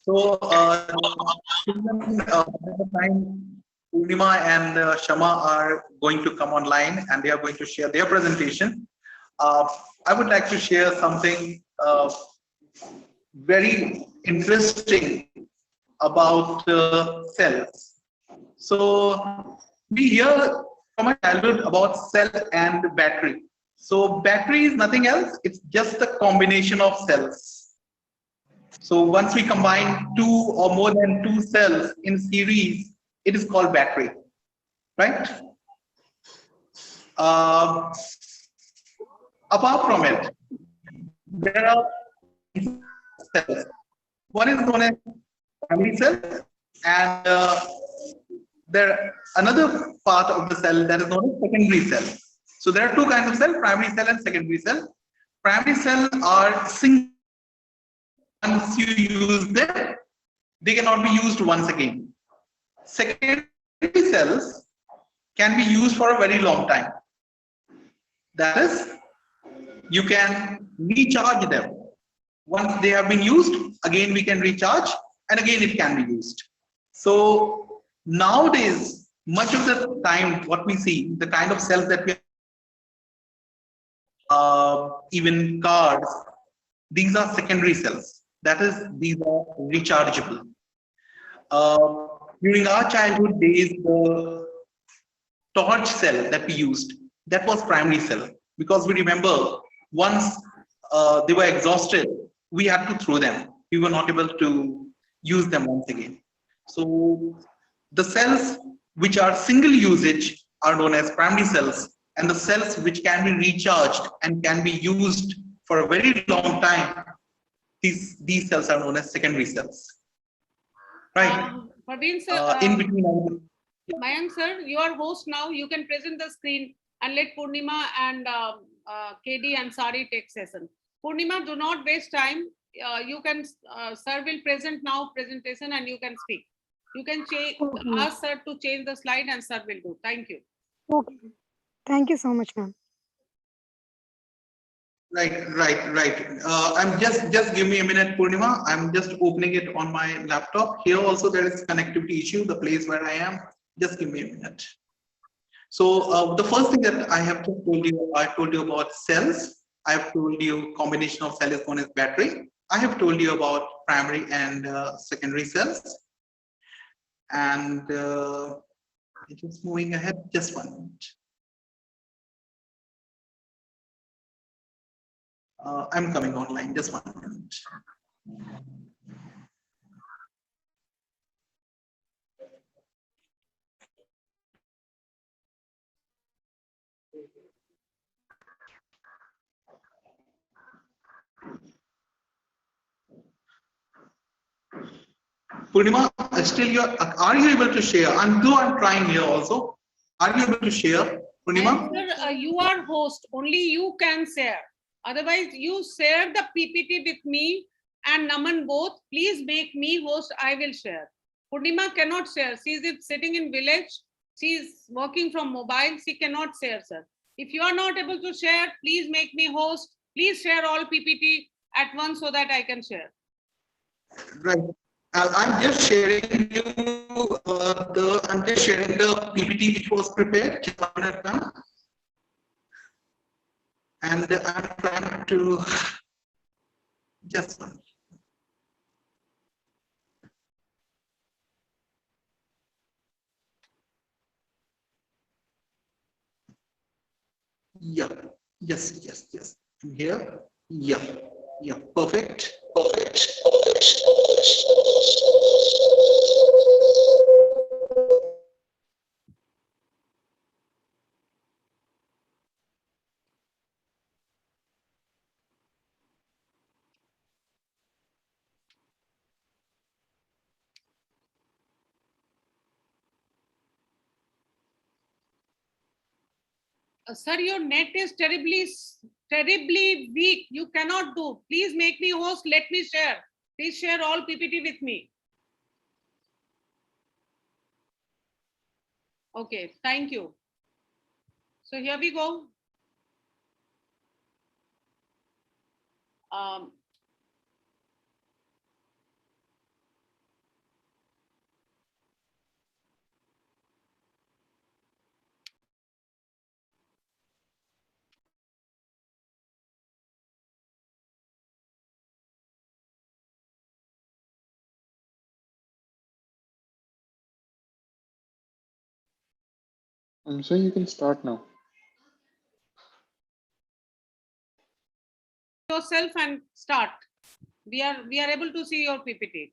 So, by the time Purnima and Shama are going to come online and they are going to share their presentation, I would like to share something very interesting about cells. So, we hear from our childhood about cell and battery. So, battery is nothing else, it's just a combination of cells. So once we combine two or more than two cells in series, it is called battery, right? Apart from it, there are cells. One is known as primary cell, and there another part of the cell that is known as secondary cell. So there are two kinds of cell: primary cell and secondary cell. Primary cell are single. Once you use them, they cannot be used once again. Secondary cells can be used for a very long time. That is, you can recharge them. Once they have been used, again we can recharge, and again it can be used. So nowadays, much of the time, what we see, the kind of cells that we even cars, these are secondary cells. That is, these are rechargeable. During our childhood days, the torch cell that we used, that was primary cell, because we remember once they were exhausted, we had to throw them. We were not able to use them once again. So the cells which are single usage are known as primary cells, and the cells which can be recharged and can be used for a very long time, these cells are known as secondary cells. Right. Praveen sir, in between. Mayank sir, you are host now. You can present the screen and let Purnima and KD and Sari take session. Purnima, do not waste time. You can, sir will present now presentation and you can speak. You can ask sir to change the slide and sir will do. Thank you. Okay. Thank you so much, ma'am. Right. I'm just give me a minute, Purnima. I'm just opening it on my laptop. Here also there is connectivity issue, the place where I am. Just give me a minute. So the first thing that I have told you, I told you about cells. I have told you combination of cell is known as battery. I have told you about primary and secondary cells. And just moving ahead, just 1 minute. I'm coming online, just 1 minute. Purnima, are you able to share? Though I'm trying here also. Are you able to share, Purnima? Sir, you are host, only you can share. Otherwise, you share the PPT with me and Naman both. Please make me host, I will share. Purnima cannot share. She is sitting in village. She is working from mobile. She cannot share, sir. If you are not able to share, please make me host. Please share all PPT at once so that I can share. Right. I'm just sharing you I'm just sharing the PPT which was prepared. Just 1 minute now. And I'm trying to just one. Yeah. Yes. I'm here. Yeah. Perfect. Sir, your net is terribly weak. You cannot do. Please make me host. Let me share. Please share all PPT with me. Okay, thank you. So here we go. So you can start now. Yourself and start. We are able to see your PPT.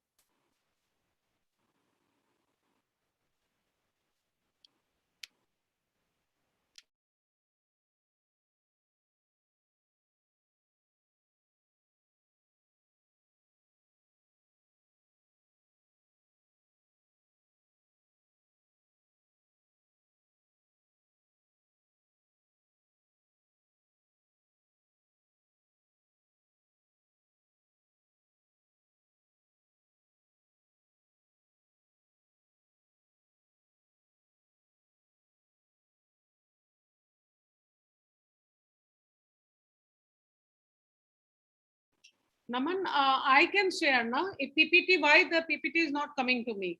Naman, I can share now. If PPT, why the PPT is not coming to me?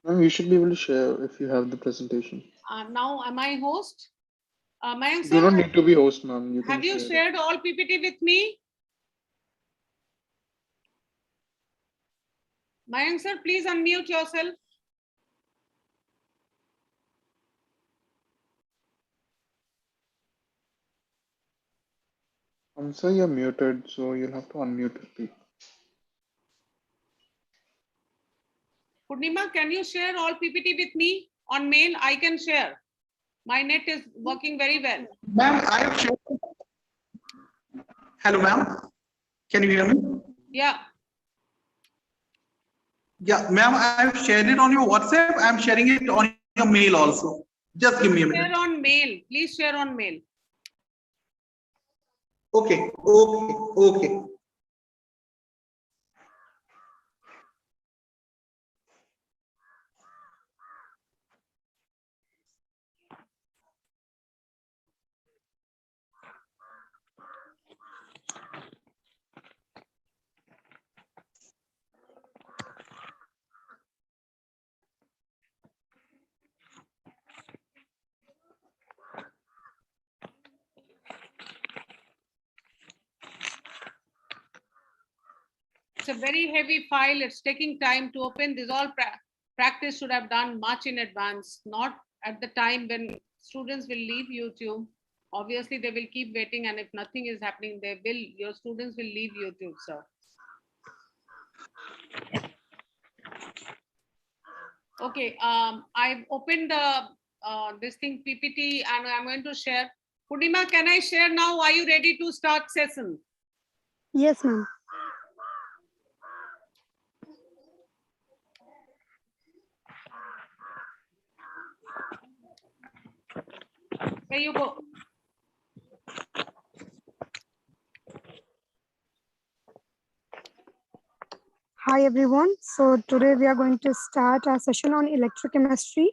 Ma'am, you should be able to share if you have the presentation. Now, am I host? Mayank You sir, do not need to be host, ma'am. You can have you share. shared all PPT with me? Mayank sir, please unmute yourself. Sir, you're muted, so you'll have to unmute to speak. Purnima, can you share all PPT with me on mail? I can share. My net is working very well. Ma'am, I have shared. Hello, ma'am. Can you hear me? Yeah. Yeah, ma'am, I have shared it on your WhatsApp. I'm sharing it on your mail also. Just give me a minute. Share on mail. Please share on mail. Okay, okay, okay. It's a very heavy file. It's taking time to open. This all practice should have done much in advance, not at the time when students will leave YouTube. Obviously, they will keep waiting, and if nothing is happening, your students will leave YouTube, sir. Okay, I've opened the this thing PPT, and I'm going to share. Purnima, can I share now? Are you ready to start session? Yes, ma'am. There you go. Hi, everyone. So today we are going to start our session on electrochemistry.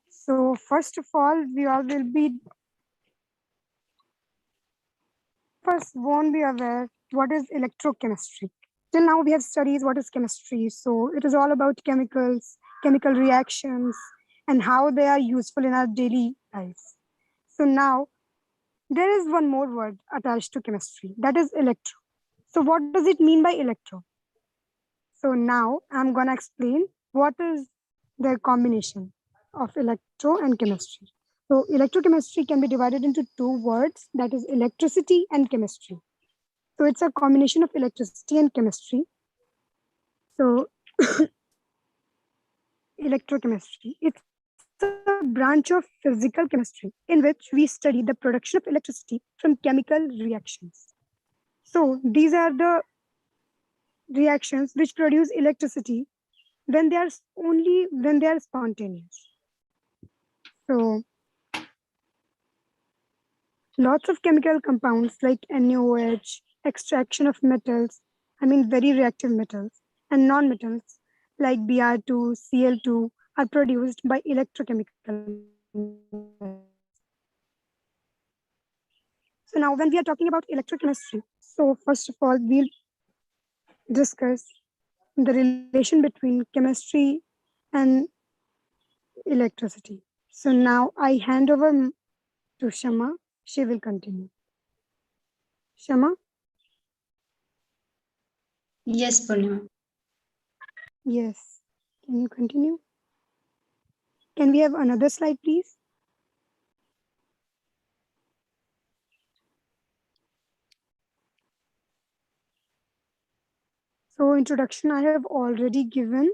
So first of all, we all will be first won't be aware what is electrochemistry. Till now we have studied what is chemistry. So it is all about chemicals, chemical reactions, and how they are useful in our daily lives. So now there is one more word attached to chemistry, that is electro. So what does it mean by electro? So now I'm going to explain what is the combination of electro and chemistry. So electrochemistry can be divided into two words, that is electricity and chemistry. So it's a combination of electricity and chemistry. So electrochemistry, it's a branch of physical chemistry in which we study the production of electricity from chemical reactions. So these are the reactions which produce electricity when they are only when they are spontaneous. So lots of chemical compounds like NaOH, extraction of metals, very reactive metals, and non-metals like Br2, Cl2 are produced by electrochemical methods. So now when we are talking about electrochemistry, so first of all, we'll discuss the relation between chemistry and electricity. So now I hand over to Shama. She will continue. Shama? Yes, Purnima. Yes. Can you continue? Can we have another slide, please? So introduction I have already given.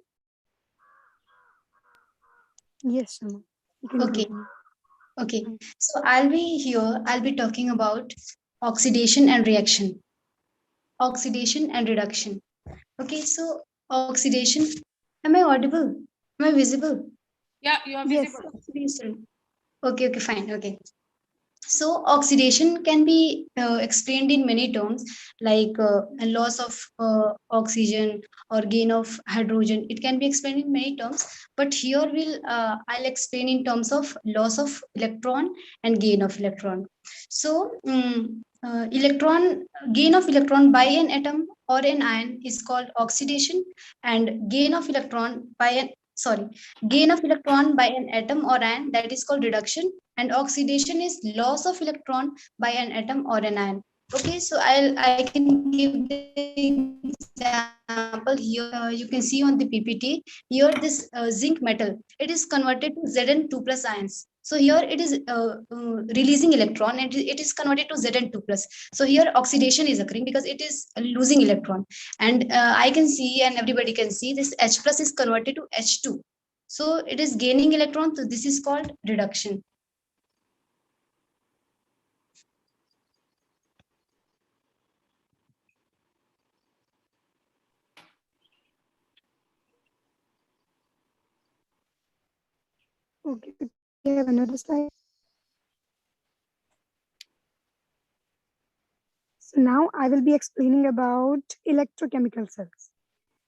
Yes, Shama, you can Okay. continue. Okay, so I'll be talking about oxidation and reaction, oxidation and reduction. Okay, so oxidation, am I audible? Am I visible? Yeah, you are Yes. visible. Okay, fine. Okay. So oxidation can be explained in many terms, like a loss of oxygen or gain of hydrogen. It can be explained in many terms, but here I'll explain in terms of loss of electron and gain of electron. So electron gain of electron by an atom or an ion is called oxidation, and gain of electron by an sorry gain of electron by an atom or ion, that is called reduction, and oxidation is loss of electron by an atom or an ion. Okay, so I can give the example here. You can see on the PPT here this zinc metal. It is converted to Zn2 plus ions. So here it is releasing electron and it is converted to Zn2 plus. So here oxidation is occurring because it is losing electron. And I can see and everybody can see this H plus is converted to H2. So it is gaining electron. So this is called reduction. Okay, we have another slide. So now I will be explaining about electrochemical cells.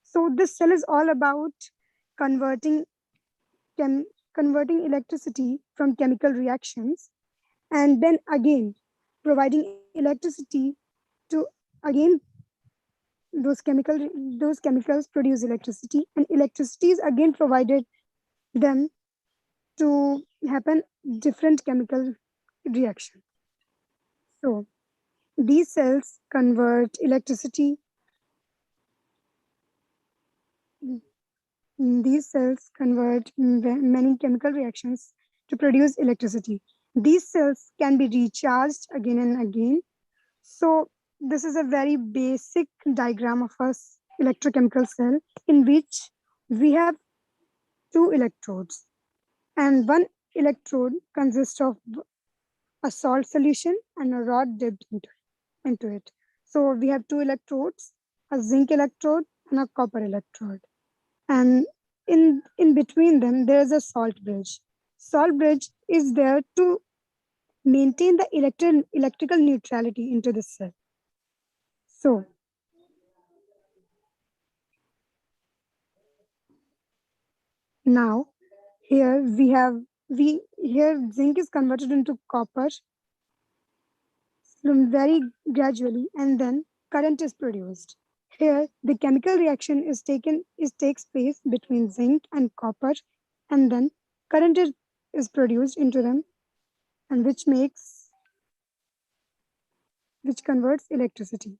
So this cell is all about converting converting electricity from chemical reactions, and then again providing electricity to again those chemicals produce electricity, and electricity is again provided them to happen different chemical reaction. So these cells convert electricity. These cells convert many chemical reactions to produce electricity. These cells can be recharged again and again. So this is a very basic diagram of a electrochemical cell in which we have two electrodes, and one electrode consists of a salt solution and a rod dipped into it. So we have two electrodes, a zinc electrode and a copper electrode. And in between them, there is a salt bridge. Salt bridge is there to maintain the electrical neutrality into the cell. So now here here zinc is converted into copper very gradually, and then current is produced. Here the chemical reaction takes place between zinc and copper, and then current is produced into them, and which converts electricity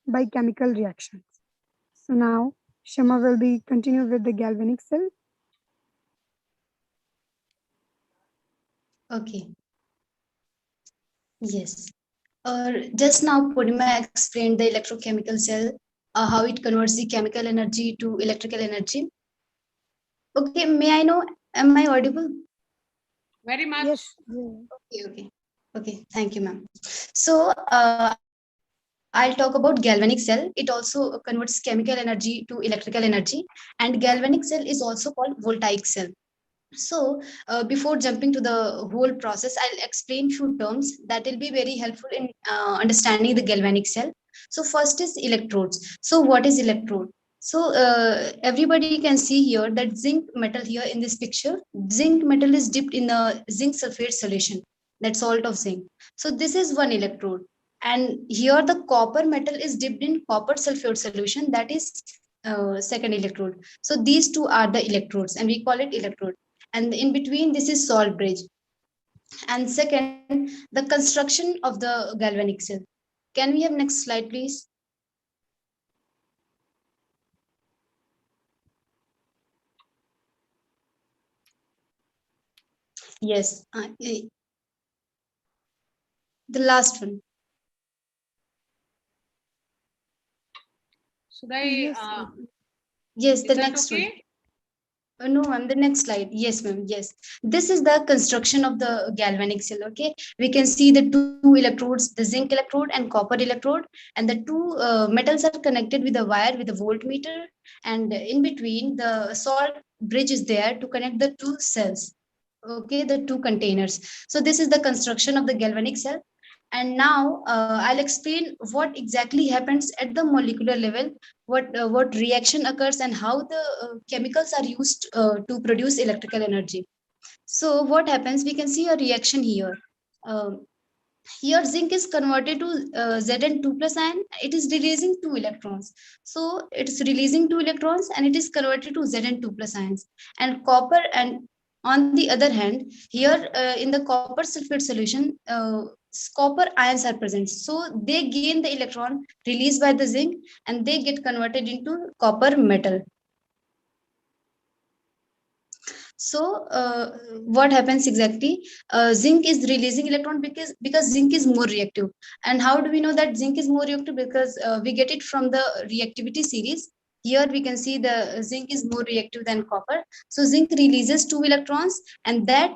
by chemical reactions. So now Shama will be continue with the galvanic cell. Okay. Yes. Just now, Purnima explained the electrochemical cell, how it converts the chemical energy to electrical energy. Okay, may I know, am I audible? Very much. Yes. Okay. Thank you, ma'am. So I'll talk about galvanic cell. It also converts chemical energy to electrical energy, and galvanic cell is also called voltaic cell. So before jumping to the whole process, I'll explain few terms that will be very helpful in understanding the galvanic cell. So first is electrodes. So what is electrode? So everybody can see here that zinc metal here in this picture, zinc metal is dipped in a zinc sulfate solution, that salt of zinc. So this is one electrode. And here the copper metal is dipped in copper sulfate solution, that is second electrode. So these two are the electrodes and we call it electrode. And in between this is salt bridge. And second, the construction of the galvanic cell. Can we have next slide, please? Yes. The last one. Should I? Yes, Yes, Is the that next one. okay? No, ma'am, the next slide. Yes, ma'am. Yes. This is the construction of the galvanic cell. Okay. We can see the two electrodes, the zinc electrode and copper electrode, and the two metals are connected with a wire with a voltmeter. And in between, the salt bridge is there to connect the two cells. Okay, the two containers. So this is the construction of the galvanic cell. And now I'll explain what exactly happens at the molecular level, what reaction occurs, and how the chemicals are used to produce electrical energy. So what happens? We can see a reaction here. Um, Here zinc is converted to Zn2 plus ion. It is releasing two electrons. So it's releasing two electrons and it is converted to Zn2 plus ions. And copper, and on the other hand, here in the copper sulfate solution, copper ions are present. So they gain the electron released by the zinc and they get converted into copper metal. So what happens exactly? Zinc is releasing electron because zinc is more reactive. And how do we know that zinc is more reactive? Because we get it from the reactivity series. Here we can see the zinc is more reactive than copper. So zinc releases two electrons, and that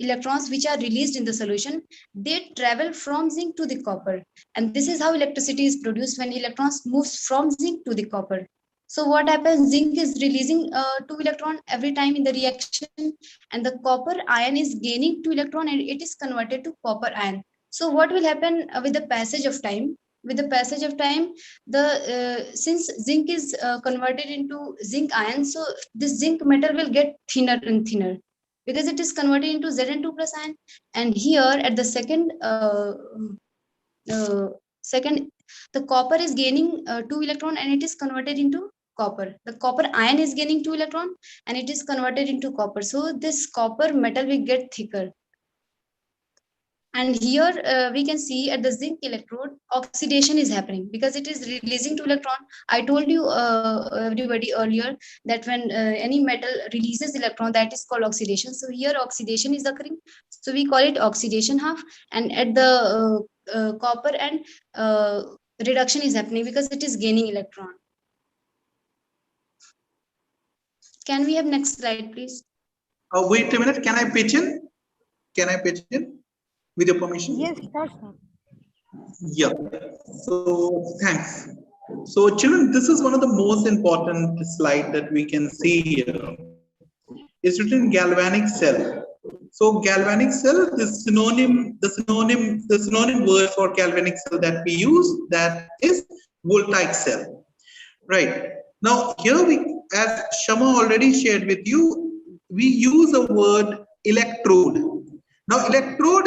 electrons which are released in the solution, they travel from zinc to the copper. And this is how electricity is produced when electrons moves from zinc to the copper. So what happens? Zinc is releasing two electron every time in the reaction, and the copper ion is gaining two electron, and it is converted to copper ion. So what will happen with the passage of time? With the passage of time, the since zinc is converted into zinc ion, so this zinc metal will get thinner and thinner because it is converted into Zn2 plus ion. And here at the second, the copper is gaining two electron and it is converted into copper. The copper ion is gaining two electron and it is converted into copper. So this copper metal will get thicker. And here we can see at the zinc electrode, oxidation is happening because it is releasing two electron. I told you everybody earlier that when any metal releases electron, that is called oxidation. So here oxidation is occurring. So we call it oxidation half. And at the copper and reduction is happening because it is gaining electron. Can we have next slide, please? Wait a minute. Can I pitch in? Can I pitch in with your permission? yes, sure, sir. Yeah. So thanks. So children, this is one of the most important slide that we can see here. It's written galvanic cell. So galvanic cell, the synonym word for galvanic cell that we use, that is voltaic cell. Right. Now here as Shama already shared with you, we use a word electrode. Now electrode,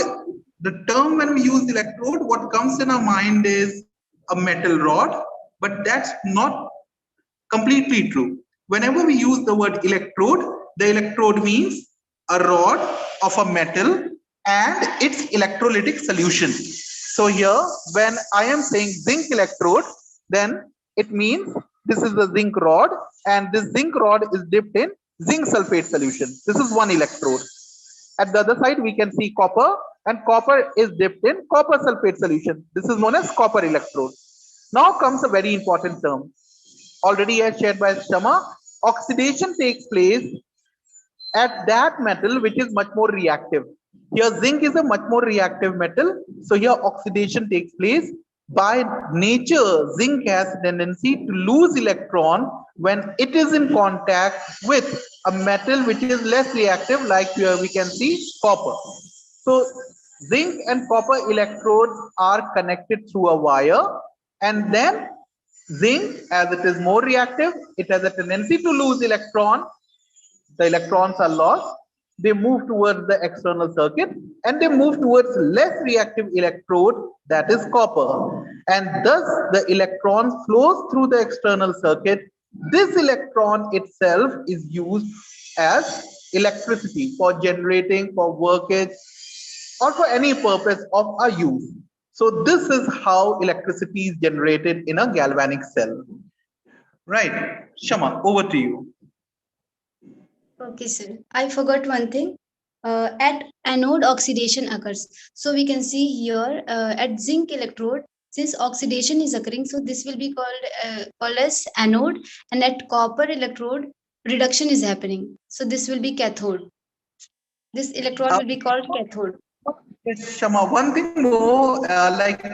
the term when we use electrode, what comes in our mind is a metal rod, but that's not completely true. Whenever we use the word electrode, the electrode means a rod of a metal and its electrolytic solution. So here, when I am saying zinc electrode, then it means this is the zinc rod, and this zinc rod is dipped in zinc sulfate solution. This is one electrode. At the other side, we can see copper, and copper is dipped in copper sulfate solution. This is known as copper electrode. Now comes a very important term. Already as shared by Shama, oxidation takes place at that metal which is much more reactive. Here zinc is a much more reactive metal, so here oxidation takes place. By nature, zinc has a tendency to lose electron when it is in contact with a metal which is less reactive, like here we can see copper. So zinc and copper electrodes are connected through a wire, and then zinc, as it is more reactive, it has a tendency to lose electron. The electrons are lost. They move towards the external circuit and they move towards less reactive electrode, that is copper. And thus the electron flows through the external circuit. This electron itself is used as electricity for generating, for workage, or for any purpose of our use. So this is how electricity is generated in a galvanic cell. Right. Shama, over to you. Okay, sir. I forgot one thing. at anode oxidation occurs. So we can see here at zinc electrode, since oxidation is occurring, so this will be called as anode, and at copper electrode reduction is happening. So this will be cathode. This electrode will be called cathode. Yes, Shama, one thing more, like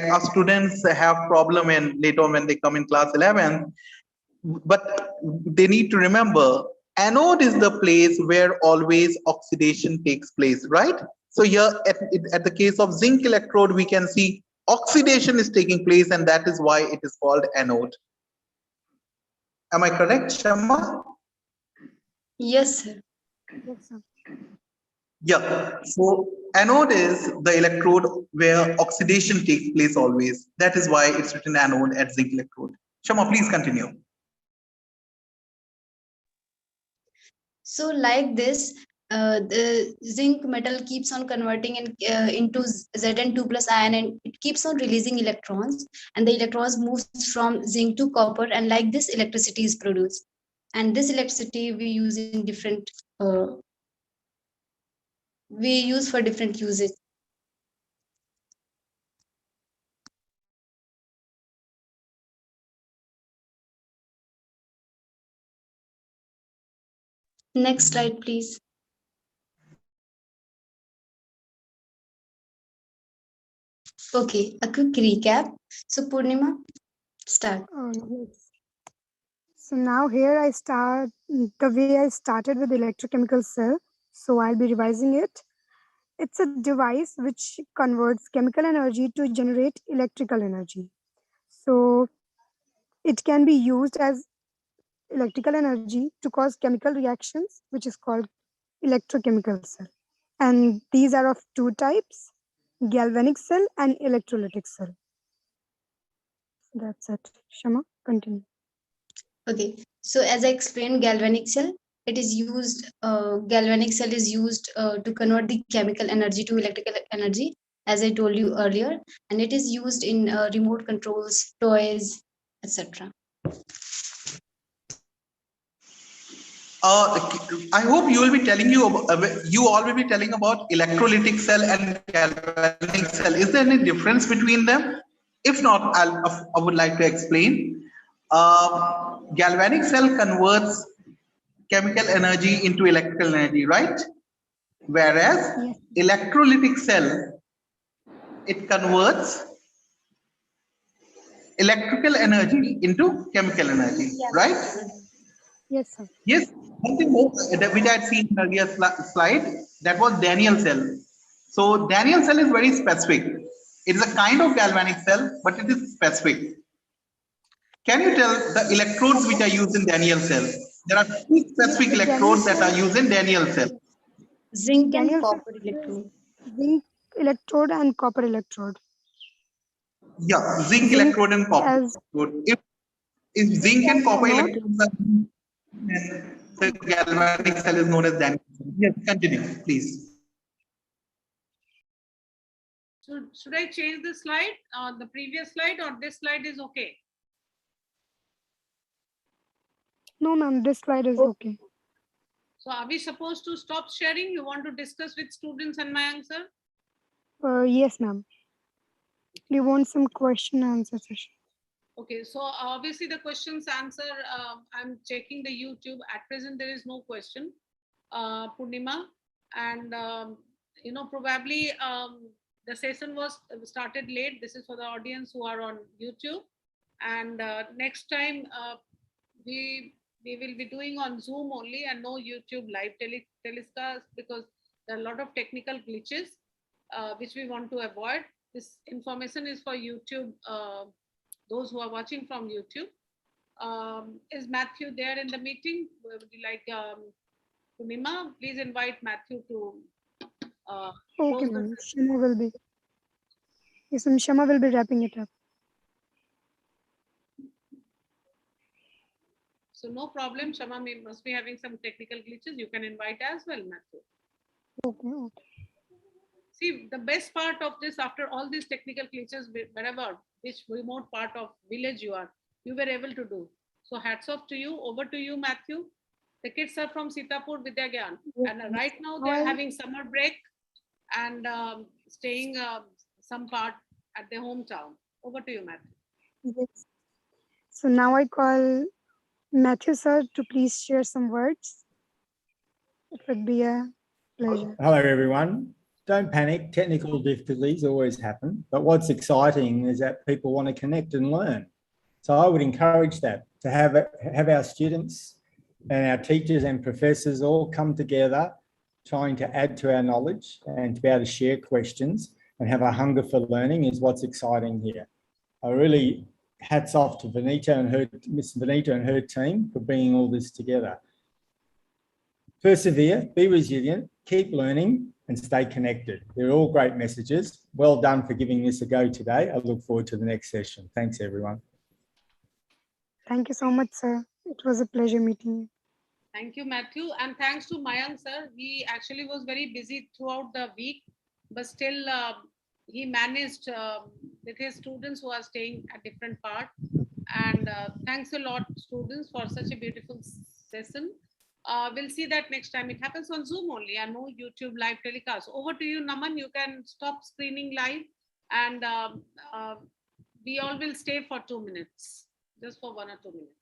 our students have problem in later on when they come in class 11, but they need to remember anode is the place where always oxidation takes place, right? So here at the case of zinc electrode, we can see oxidation is taking place, and that is why it is called anode. Am I correct, Shama? Yes, sir. Yes, sir. Yeah. So anode is the electrode where oxidation takes place always. That is why it's written anode at zinc electrode. Shama, please continue. So like this, the zinc metal keeps on converting into Zn2 plus ion, and it keeps on releasing electrons, and the electrons moves from zinc to copper, and like this electricity is produced. And this electricity we use in different, we use for different uses. Next slide, please. Okay, a quick recap. So Purnima, start. Yes. So now here I start the way I started with electrochemical cell. So I'll be revising it. It's a device which converts chemical energy to generate electrical energy. So it can be used as electrical energy to cause chemical reactions, which is called electrochemical cell. And these are of two types, galvanic cell and electrolytic cell. That's it. Shama, continue. Okay, so as I explained, galvanic cell, it is used, galvanic cell is used to convert the chemical energy to electrical energy, as I told you earlier, and it is used in remote controls, toys, etc. I hope you will be telling you all will be telling about electrolytic cell and galvanic cell. Is there any difference between them? If not, I would like to explain. Galvanic cell converts chemical energy into electrical energy, right? Whereas Yes. electrolytic cell, it converts electrical energy into chemical energy, right? Yes, sir. Yes, one thing more which I had seen in earlier slide, that was Daniel cell. So Daniel cell is very specific. It is a kind of galvanic cell, but it is specific. Can you tell the electrodes which are used in Daniel cell? There are two specific electrodes that are used in Daniel cell. Zinc and Daniel cell copper electrode. zinc electrode and copper electrode. Yeah, zinc Zinc electrode and copper as electrode. If zinc and as copper anode. electrodes are used, then the galvanic cell is known as Daniel cell. Yes, continue, please. Should I change the slide, the previous slide, or this slide is okay? No, ma'am, this slide is okay. So are we supposed to stop sharing? You want to discuss with students and my answer? Yes, ma'am. We want some question answer session. Okay, so obviously the questions answer, I'm checking the YouTube. At present, there is no question, Purnima. And, probably the session was started late. This is for the audience who are on YouTube. And next time, we will be doing on Zoom only and no YouTube live telecast, because there are a lot of technical glitches which we want to avoid. This information is for YouTube, those who are watching from YouTube. Is Matthew there in the meeting? Would you like Purnima, please invite Matthew to Okay, ma'am. Shama will be. Yes, ma'am. Shama will be wrapping it up. So no problem. Shama must be having some technical glitches. You can invite as well, Matthew. Okay. See, the best part of this, after all these technical glitches, wherever, which remote part of village you are, you were able to do. So hats off to you. Over to you, Matthew. The kids are from Sitapur Vidyagyan, Yes, and right now How they're are- having summer break and staying some part at their hometown. Over to you, Matthew. Yes. So now I call Matthew sir to please share some words. It would be a pleasure. Hello, everyone. Don't panic. Technical difficulties always happen. But what's exciting is that people want to connect and learn. So I would encourage that, to have our students and our teachers and professors all come together, trying to add to our knowledge and to be able to share questions and have a hunger for learning is what's exciting here. I really hats off to Miss Vanita and her team for bringing all this together. Persevere, be resilient, keep learning and stay connected. They're all great messages. Well done for giving this a go today. I look forward to the next session. Thanks, everyone. Thank you so much, sir. It was a pleasure meeting you. Thank you, Matthew. And thanks to Mayank, sir. He actually was very busy throughout the week, but still he managed with his students who are staying at different parts. And thanks a lot, students, for such a beautiful session. We'll see that next time. It happens on Zoom only and no YouTube live telecast. Over to you, Naman. You can stop screening live and we all will stay for 2 minutes, just for 1 or 2 minutes.